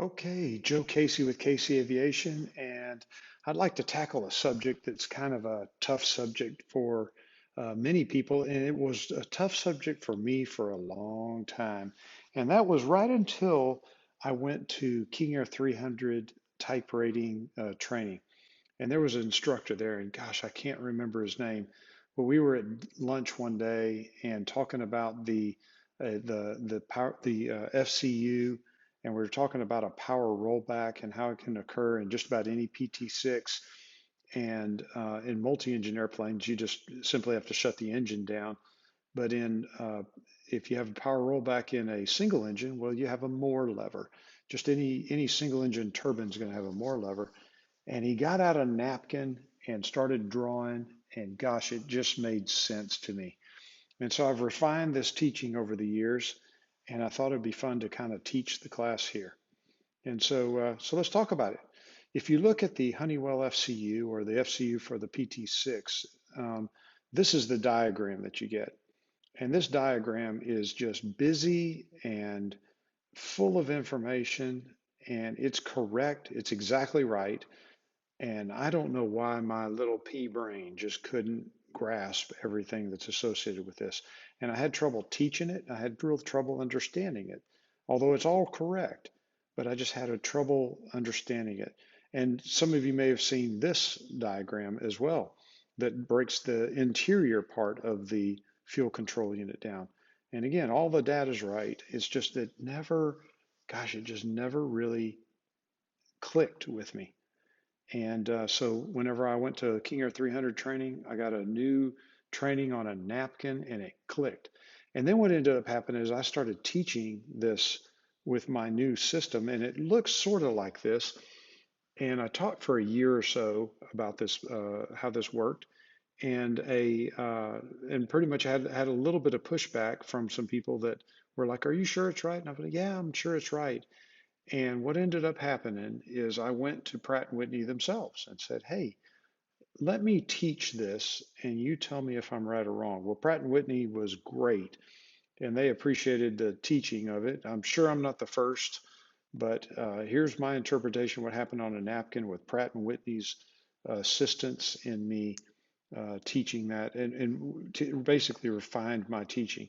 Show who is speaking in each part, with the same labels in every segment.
Speaker 1: Okay, Joe Casey with Casey Aviation, and I'd like to tackle a subject that's kind of a tough subject for many people, and it was a tough subject for me for a long time. And that was right until I went to King Air 300 type rating training. And there was an instructor there, and gosh, I can't remember his name, but we were at lunch one day and talking about the FCU, and we were talking about a power rollback and how it can occur in just about any PT6. And in multi-engine airplanes, you just simply have to shut the engine down. But if you have a power rollback in a single engine, well, you have a MOR lever. Just any single engine turbine is going to have a MOR lever. And he got out a napkin and started drawing, and gosh, it just made sense to me. And so I've refined this teaching over the years, and I thought it'd be fun to kind of teach the class here. And so let's talk about it. If you look at the Honeywell FCU or the FCU for the PT6, this is the diagram that you get. And this diagram is just busy and full of information, and it's correct. It's exactly right. And I don't know why my little pea brain just couldn't grasp everything that's associated with this. And I had trouble teaching it. I had real trouble understanding it, although it's all correct, but I just had a trouble understanding it. And some of you may have seen this diagram as well that breaks the interior part of the fuel control unit down. And again, all the data is right. It's just that it just never really clicked with me. And so whenever I went to King Air 300 training, I got a new training on a napkin and it clicked. And then what ended up happening is I started teaching this with my new system, and it looks sort of like this. And I taught for a year or so about this, how this worked, and pretty much had a little bit of pushback from some people that were like, "Are you sure it's right?" And I was like, "Yeah, I'm sure it's right." And what ended up happening is I went to Pratt and Whitney themselves and said, "Hey, let me teach this and you tell me if I'm right or wrong." Well, Pratt and Whitney was great and they appreciated the teaching of it. I'm sure I'm not the first, but here's my interpretation of what happened on a napkin with Pratt and Whitney's assistance in me teaching that and basically refined my teaching.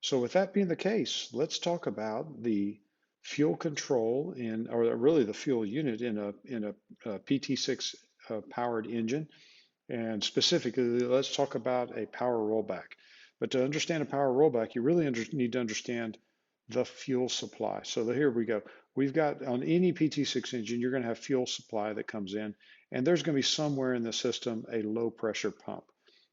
Speaker 1: So with that being the case, let's talk about the fuel control or really the fuel unit in a PT6 powered engine. And specifically, let's talk about a power rollback. But to understand a power rollback, you really need to understand the fuel supply. So here we go. We've got on any PT6 engine, you're going to have fuel supply that comes in, and there's going to be somewhere in the system a low pressure pump.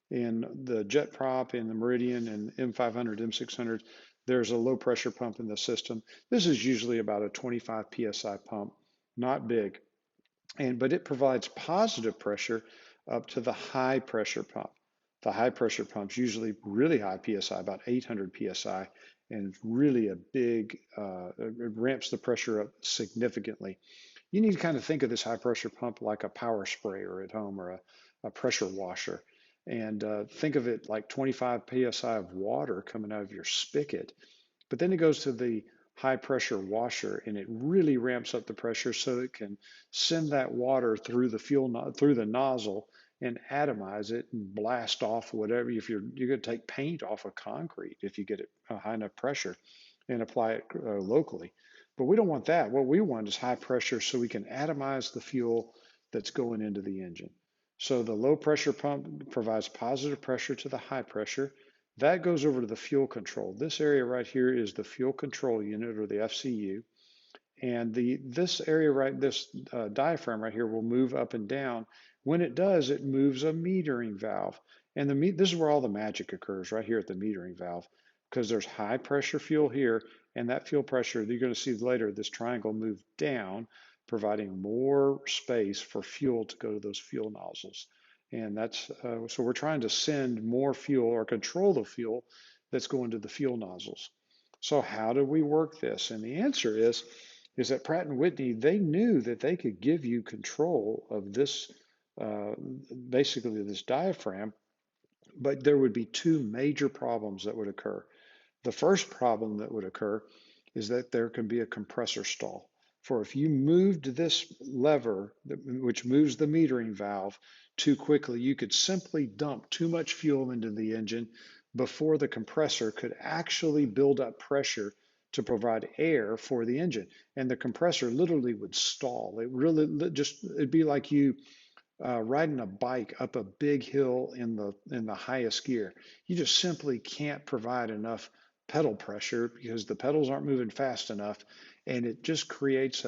Speaker 1: In the jet prop, in the Meridian, and M500, M600, there's a low pressure pump in the system. This is usually about a 25 psi pump, not big, but it provides positive pressure up to the high pressure pump. The high pressure pump's usually really high psi, about 800 psi, and it's really a big, it ramps the pressure up significantly. You need to kind of think of this high pressure pump like a power sprayer at home or a pressure washer. And think of it like 25 psi of water coming out of your spigot. But then it goes to the high pressure washer and it really ramps up the pressure so it can send that water through the through the nozzle and atomize it and blast off whatever. If you're going to take paint off of concrete if you get it high enough pressure and apply it locally. But we don't want that. What we want is high pressure so we can atomize the fuel that's going into the engine. So the low pressure pump provides positive pressure to the high pressure. That goes over to the fuel control. This area right here is the fuel control unit or the FCU. And this diaphragm right here will move up and down. When it does, it moves a metering valve. And this is where all the magic occurs, right here at the metering valve, because there's high pressure fuel here, and that fuel pressure, you're going to see later, this triangle move down, providing more space for fuel to go to those fuel nozzles. And so we're trying to send more fuel or control the fuel that's going to the fuel nozzles. So how do we work this? And the answer is that Pratt and Whitney, they knew that they could give you control of this, basically this diaphragm, but there would be two major problems that would occur. The first problem that would occur is that there can be a compressor stall. for if you moved this lever, which moves the metering valve, too quickly, you could simply dump too much fuel into the engine before the compressor could actually build up pressure to provide air for the engine. And the compressor literally would stall. It really it'd be like you riding a bike up a big hill in the highest gear. You just simply can't provide enough pedal pressure because the pedals aren't moving fast enough, and it just creates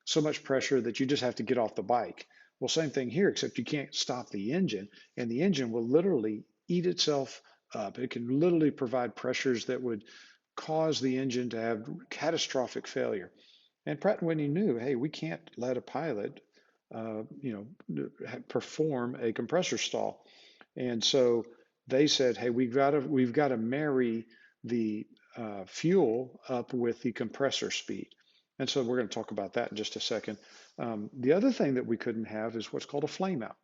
Speaker 1: so much pressure that you just have to get off the bike. Well, same thing here, except you can't stop the engine, and the engine will literally eat itself up. It can literally provide pressures that would cause the engine to have catastrophic failure. And Pratt& Whitney knew, hey, we can't let a pilot, perform a compressor stall. And so they said, hey, we've got to marry the fuel up with the compressor speed. And so we're going to talk about that in just a second. The other thing that we couldn't have is what's called a flame out.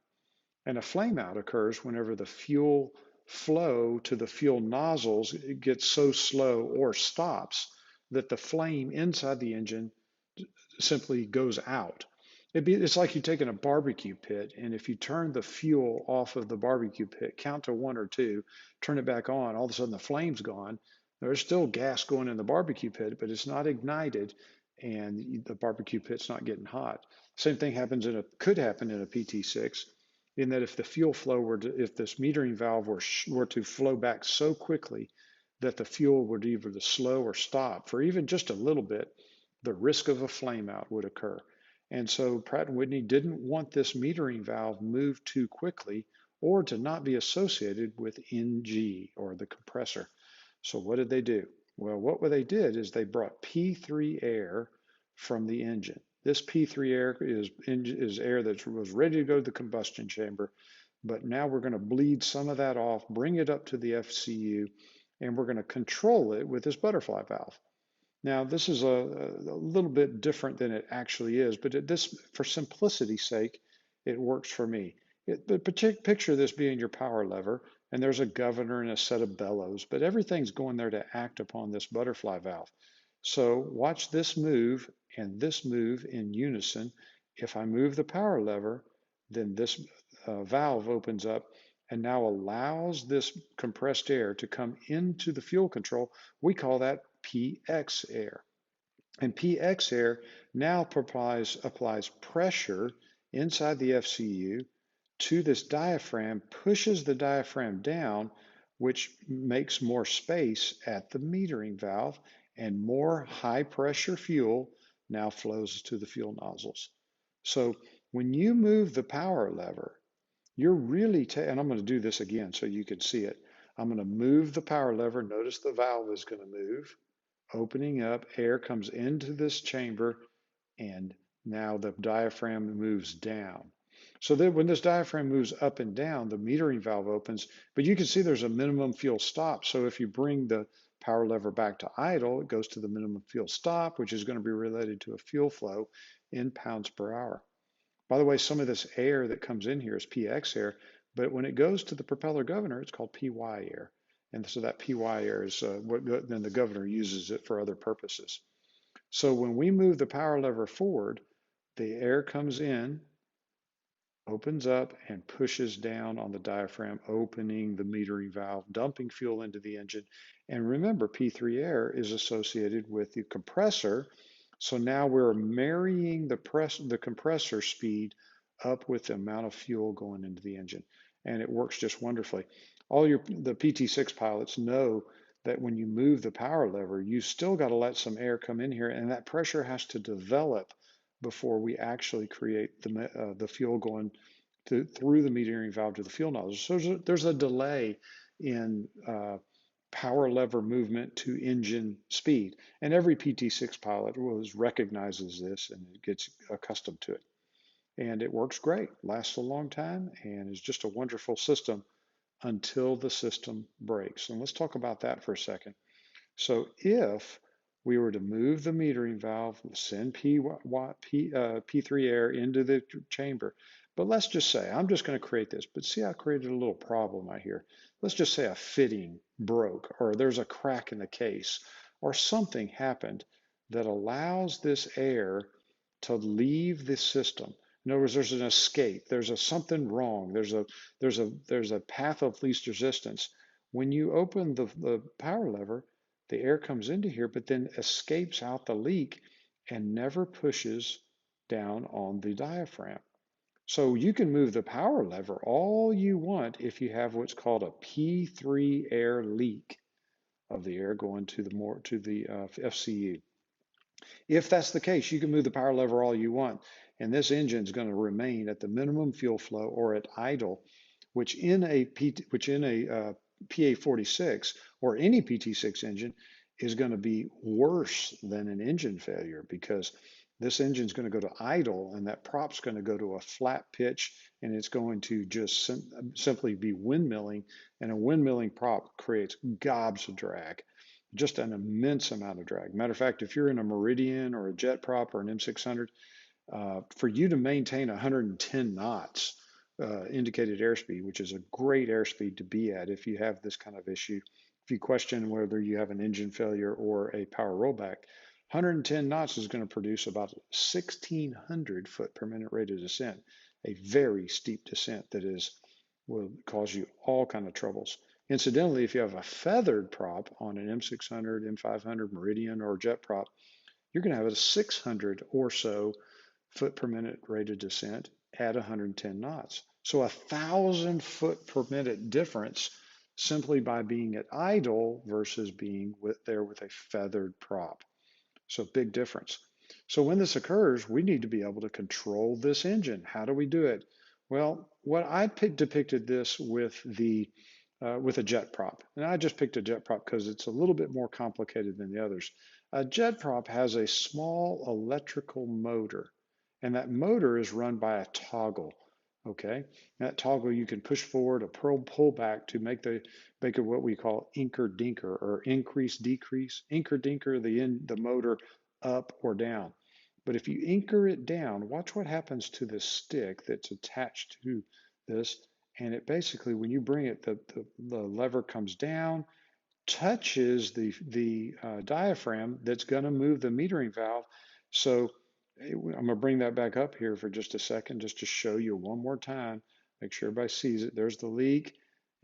Speaker 1: And a flame out occurs whenever the fuel flow to the fuel nozzles gets so slow or stops that the flame inside the engine simply goes out. It's like you taking a barbecue pit, and if you turn the fuel off of the barbecue pit, count to one or two, turn it back on, all of a sudden the flame's gone. There's still gas going in the barbecue pit, but it's not ignited, and the barbecue pit's not getting hot. Same thing could happen in a PT6, in that if the fuel flow if this metering valve were to flow back so quickly that the fuel would either slow or stop for even just a little bit, the risk of a flameout would occur. And so Pratt & Whitney didn't want this metering valve moved too quickly or to not be associated with NG, or the compressor. So what did they do? Well, what they did is they brought P3 air from the engine. This P3 air is air that was ready to go to the combustion chamber, but now we're going to bleed some of that off, bring it up to the FCU, and we're going to control it with this butterfly valve. Now, this is a little bit different than it actually is, but for simplicity's sake, it works for me. But picture this being your power lever, and there's a governor and a set of bellows, but everything's going there to act upon this butterfly valve. So watch this move and this move in unison. If I move the power lever, then this valve opens up and now allows this compressed air to come into the fuel control. We call that PX air. And PX air now applies pressure inside the FCU to this diaphragm, pushes the diaphragm down, which makes more space at the metering valve, and more high pressure fuel now flows to the fuel nozzles. So when you move the power lever, you're really, and I'm going to do this again so you can see it. I'm going to move the power lever. Notice the valve is going to move, opening up. Air comes into this chamber, and now the diaphragm moves down. So that when this diaphragm moves up and down, the metering valve opens, but you can see there's a minimum fuel stop. So if you bring the power lever back to idle, it goes to the minimum fuel stop, which is going to be related to a fuel flow in pounds per hour. By the way, some of this air that comes in here is PX air, but when it goes to the propeller governor, it's called PY air. And so that PY air is then the governor uses it for other purposes. So when we move the power lever forward, the air comes in, opens up, and pushes down on the diaphragm, opening the metering valve, dumping fuel into the engine. And remember, P3 air is associated with the compressor. So now we're marrying the compressor speed up with the amount of fuel going into the engine. And it works just wonderfully. The PT6 pilots know that when you move the power lever, you still got to let some air come in here, and that pressure has to develop before we actually create the fuel going through the metering valve to the fuel nozzle. So there's a delay in power lever movement to engine speed, and every PT6 pilot recognizes this and gets accustomed to it. And it works great, lasts a long time, and is just a wonderful system until the system breaks. And let's talk about that for a second. So if we were to move the metering valve, send P3 air into the chamber, but let's just say, I'm just going to create this, but see, I created a little problem right here. Let's just say a fitting broke, or there's a crack in the case, or something happened that allows this air to leave the system. In other words, there's an escape. There's a something wrong. There's a path of least resistance. When you open the power lever, the air comes into here, but then escapes out the leak and never pushes down on the diaphragm. So you can move the power lever all you want if you have what's called a P3 air leak of the air going to the FCU. If that's the case, you can move the power lever all you want, and this engine is going to remain at the minimum fuel flow or at idle, which in a PA46 or any PT6 engine is going to be worse than an engine failure, because this engine is going to go to idle and that prop's going to go to a flat pitch, and it's going to just simply be windmilling, and a windmilling prop creates gobs of drag, just an immense amount of drag. Matter of fact, if you're in a Meridian or a jet prop or an M600, for you to maintain 110 knots indicated airspeed, which is a great airspeed to be at if you have this kind of issue. If you question whether you have an engine failure or a power rollback, 110 knots is going to produce about 1,600 foot per minute rate of descent, a very steep descent that will cause you all kind of troubles. Incidentally, if you have a feathered prop on an M600, M500, Meridian, or jet prop, you're going to have a 600 or so foot per minute rate of descent at 110 knots. So 1,000 foot per minute difference simply by being at idle versus being there with a feathered prop. So big difference. So when this occurs, we need to be able to control this engine. How do we do it? Well, what I depicted this with a jet prop, and I just picked a jet prop because it's a little bit more complicated than the others. A jet prop has a small electrical motor, and that motor is run by a toggle. Okay, that toggle you can push forward or pull back to make it what we call inker dinker, or increase decrease. Inker dinker the motor up or down. But if you anchor it down, watch what happens to the stick that's attached to this. And it basically, when you bring it, the lever comes down, touches the diaphragm that's going to move the metering valve. So I'm going to bring that back up here for just a second, just to show you one more time. Make sure everybody sees it. There's the leak,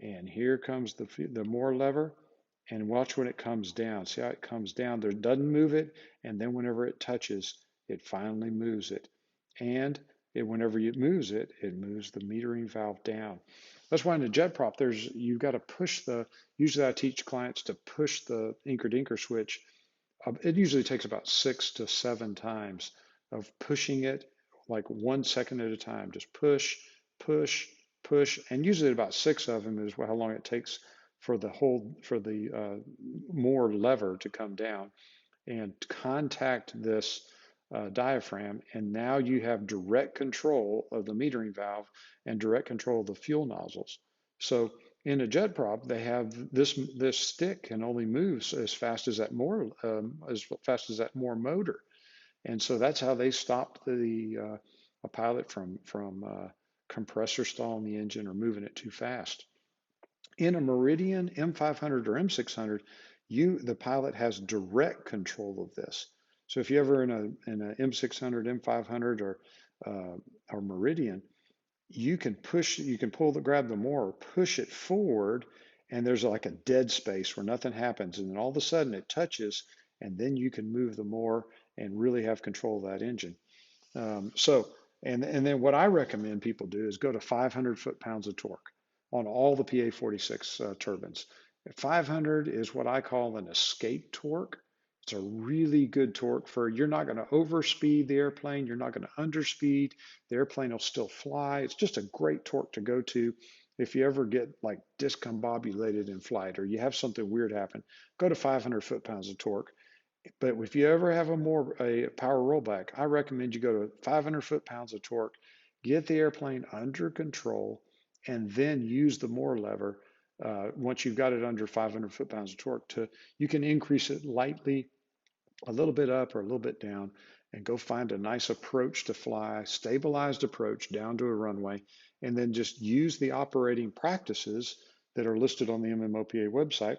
Speaker 1: and here comes the MOR lever. And watch when it comes down. See how it comes down? There doesn't move it, and then whenever it touches, it finally moves it. And whenever it moves it moves the metering valve down. That's why in a jet prop, you've got to push usually I teach clients to push the inker dinker switch. It usually takes about 6 to 7 times of pushing it, like 1 second at a time. Just push, push, push, and usually about 6 of them is how long it takes for the MOR lever to come down and contact this diaphragm, and now you have direct control of the metering valve and direct control of the fuel nozzles. So in a jet prop, they have this stick can only move as fast as that MOR motor, and so that's how they stopped a pilot from compressor stalling the engine or moving it too fast. In a Meridian, M500, or M600, the pilot has direct control of this. So if you're ever in a M600, M500, or Meridian, you can grab the MOR, push it forward, and there's like a dead space where nothing happens, and then all of a sudden it touches, and then you can move the MOR and really have control of that engine. And then what I recommend people do is go to 500 foot-pounds of torque on all the PA46 turbines. 500 is what I call an escape torque. It's a really good torque you're not going to overspeed the airplane. You're not going to underspeed. The airplane will still fly. It's just a great torque to go to. If you ever get like discombobulated in flight, or you have something weird happen, go to 500 foot-pounds of torque. But if you ever have a power rollback, I recommend you go to 500 foot-pounds of torque, get the airplane under control, and then use the MOR lever. Once you've got it under 500 foot-pounds of torque, you can increase it lightly, a little bit up or a little bit down, and go find a nice approach to fly, stabilized approach down to a runway, and then just use the operating practices that are listed on the MMOPA website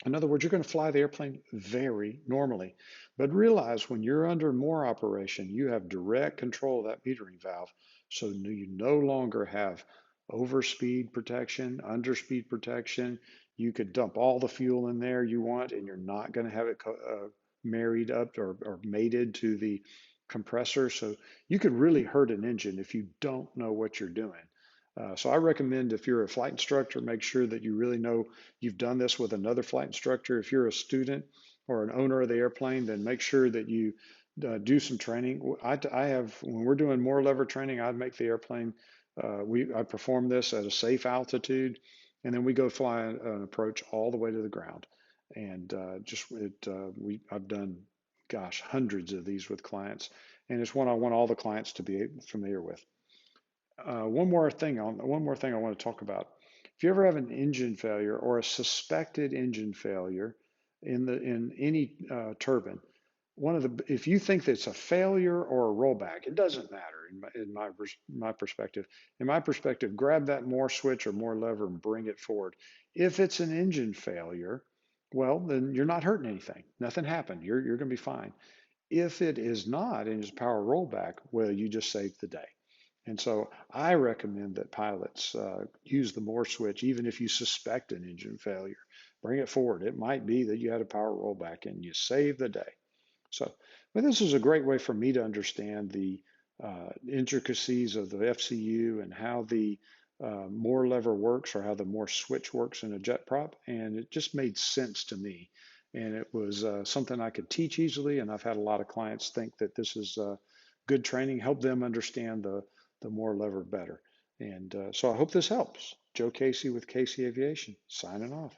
Speaker 1: In other words, you're going to fly the airplane very normally. But realize when you're under MOR operation, you have direct control of that metering valve. So you no longer have overspeed protection, underspeed protection. You could dump all the fuel in there you want, and you're not going to have it married up or mated to the compressor. So you could really hurt an engine if you don't know what you're doing. So I recommend if you're a flight instructor, make sure that you really know you've done this with another flight instructor. If you're a student or an owner of the airplane, then make sure that you do some training. I have, when we're doing more lever training, I'd make the airplane, I perform this at a safe altitude, and then we go fly an approach all the way to the ground. And I've done, gosh, hundreds of these with clients, and it's one I want all the clients to be familiar with. One more thing I want to talk about. If you ever have an engine failure or a suspected engine failure in any turbine, if you think that it's a failure or a rollback, it doesn't matter my perspective. In my perspective, grab that more switch or more lever and bring it forward. If it's an engine failure, well, then you're not hurting anything. Nothing happened. You're going to be fine. If it is not and it's power rollback, well, you just saved the day. And so I recommend that pilots use the MOR switch even if you suspect an engine failure. Bring it forward. It might be that you had a power rollback and you save the day. So, but this is a great way for me to understand the intricacies of the FCU and how the MOR lever works or how the MOR switch works in a jet prop. And it just made sense to me. And it was something I could teach easily. And I've had a lot of clients think that this is good training, help them understand the MOR lever better. And so I hope this helps. Joe Casey with Casey Aviation, signing off.